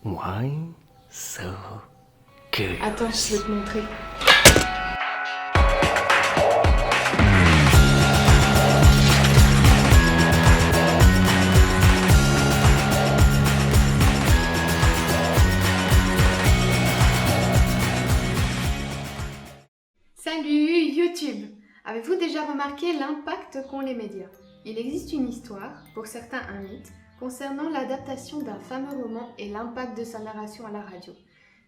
Why so curious? Attends, je vais te montrer. Salut YouTube! Avez-vous déjà remarqué l'impact qu'ont les médias? Il existe une histoire, pour certains un mythe, concernant l'adaptation d'un fameux roman et l'impact de sa narration à la radio.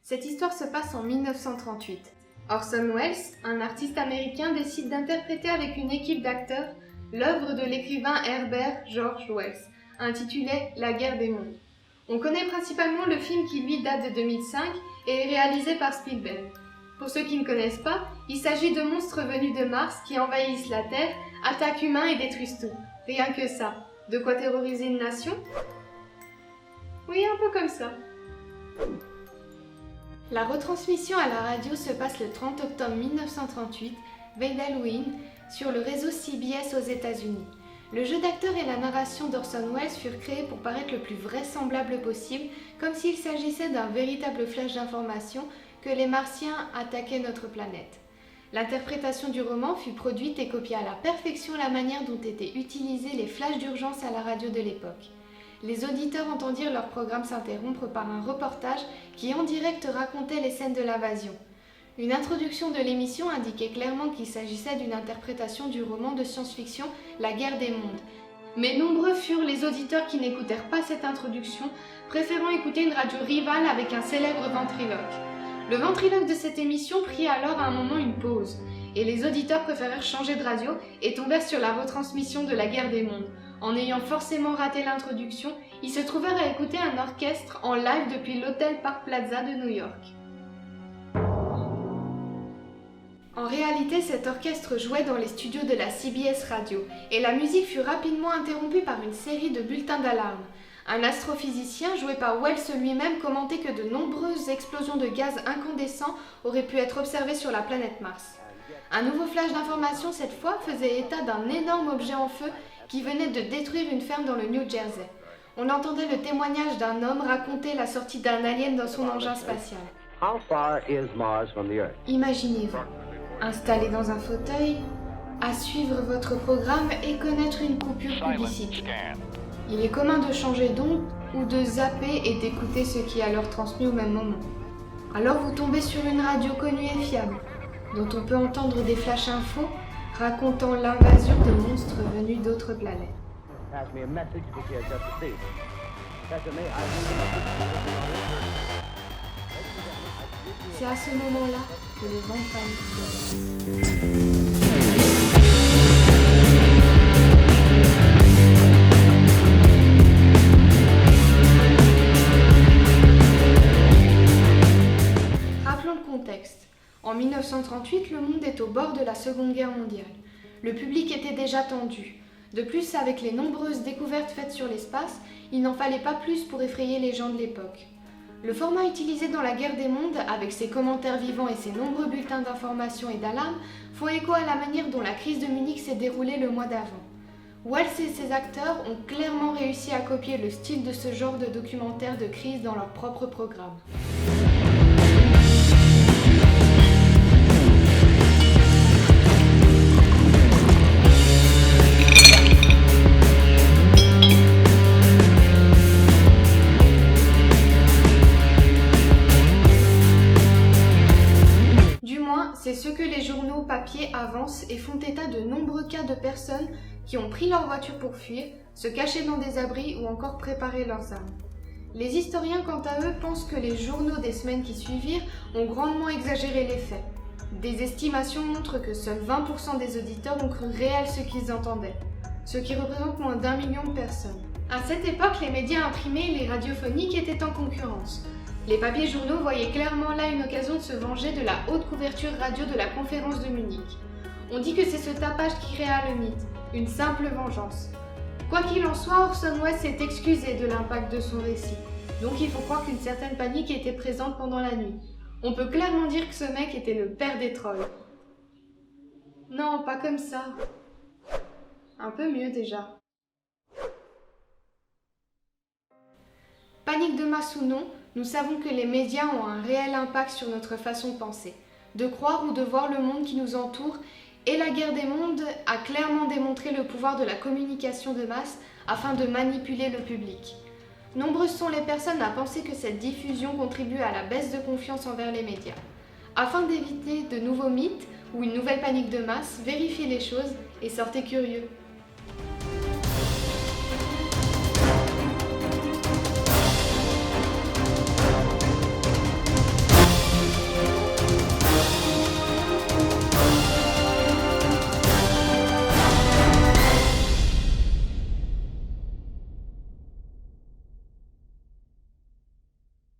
Cette histoire se passe en 1938. Orson Welles, un artiste américain, décide d'interpréter avec une équipe d'acteurs l'œuvre de l'écrivain Herbert George Wells, intitulée La guerre des mondes. On connaît principalement le film qui lui date de 2005 et est réalisé par Spielberg. Pour ceux qui ne connaissent pas, il s'agit de monstres venus de Mars qui envahissent la Terre, attaquent humains et détruisent tout. Rien que ça. De quoi terroriser une nation? Oui, un peu comme ça. La retransmission à la radio se passe le 30 octobre 1938, veille d'Halloween, sur le réseau CBS aux États-Unis. Le jeu d'acteur et la narration d'Orson Welles furent créés pour paraître le plus vraisemblable possible, comme s'il s'agissait d'un véritable flash d'information que les Martiens attaquaient notre planète. L'interprétation du roman fut produite et copiait à la perfection la manière dont étaient utilisés les flashs d'urgence à la radio de l'époque. Les auditeurs entendirent leur programme s'interrompre par un reportage qui en direct racontait les scènes de l'invasion. Une introduction de l'émission indiquait clairement qu'il s'agissait d'une interprétation du roman de science-fiction La guerre des mondes. Mais nombreux furent les auditeurs qui n'écoutèrent pas cette introduction, préférant écouter une radio rivale avec un célèbre ventriloque. Le ventriloque de cette émission prit alors à un moment une pause, et les auditeurs préférèrent changer de radio et tombèrent sur la retransmission de La guerre des mondes. En ayant forcément raté l'introduction, ils se trouvèrent à écouter un orchestre en live depuis l'hôtel Park Plaza de New York. En réalité, cet orchestre jouait dans les studios de la CBS Radio, et la musique fut rapidement interrompue par une série de bulletins d'alarme. Un astrophysicien, joué par Wells lui-même, commentait que de nombreuses explosions de gaz incandescents auraient pu être observées sur la planète Mars. Un nouveau flash d'information, cette fois, faisait état d'un énorme objet en feu qui venait de détruire une ferme dans le New Jersey. On entendait le témoignage d'un homme raconter la sortie d'un alien dans son engin spatial. Imaginez-vous, installé dans un fauteuil, à suivre votre programme et connaître une coupure publicitaire. Il est commun de changer d'onde ou de zapper et d'écouter ce qui est alors transmis au même moment. Alors vous tombez sur une radio connue et fiable, dont on peut entendre des flashs infos racontant l'invasion de monstres venus d'autres planètes. C'est à ce moment-là que le vent panique. En 1938, le monde est au bord de la Seconde Guerre mondiale. Le public était déjà tendu. De plus, avec les nombreuses découvertes faites sur l'espace, il n'en fallait pas plus pour effrayer les gens de l'époque. Le format utilisé dans la guerre des mondes, avec ses commentaires vivants et ses nombreux bulletins d'information et d'alarme, font écho à la manière dont la crise de Munich s'est déroulée le mois d'avant. Wells et ses acteurs ont clairement réussi à copier le style de ce genre de documentaire de crise dans leur propre programme. C'est ce que les journaux papier avancent et font état de nombreux cas de personnes qui ont pris leur voiture pour fuir, se cacher dans des abris ou encore préparer leurs armes. Les historiens, quant à eux, pensent que les journaux des semaines qui suivirent ont grandement exagéré les faits. Des estimations montrent que seuls 20% des auditeurs ont cru réel ce qu'ils entendaient, ce qui représente moins d'1 million de personnes. À cette époque, les médias imprimés et les radiophoniques étaient en concurrence. Les papiers journaux voyaient clairement là une occasion de se venger de la haute couverture radio de la conférence de Munich. On dit que c'est ce tapage qui créa le mythe, une simple vengeance. Quoi qu'il en soit, Orson Welles s'est excusé de l'impact de son récit, donc il faut croire qu'une certaine panique était présente pendant la nuit. On peut clairement dire que ce mec était le père des trolls. Non, pas comme ça. Un peu mieux déjà. Panique de masse ou non, Nous savons que les médias ont un réel impact sur notre façon de penser, de croire ou de voir le monde qui nous entoure, et la guerre des mondes a clairement démontré le pouvoir de la communication de masse afin de manipuler le public. Nombreuses sont les personnes à penser que cette diffusion contribue à la baisse de confiance envers les médias. Afin d'éviter de nouveaux mythes ou une nouvelle panique de masse, vérifiez les choses et sortez curieux.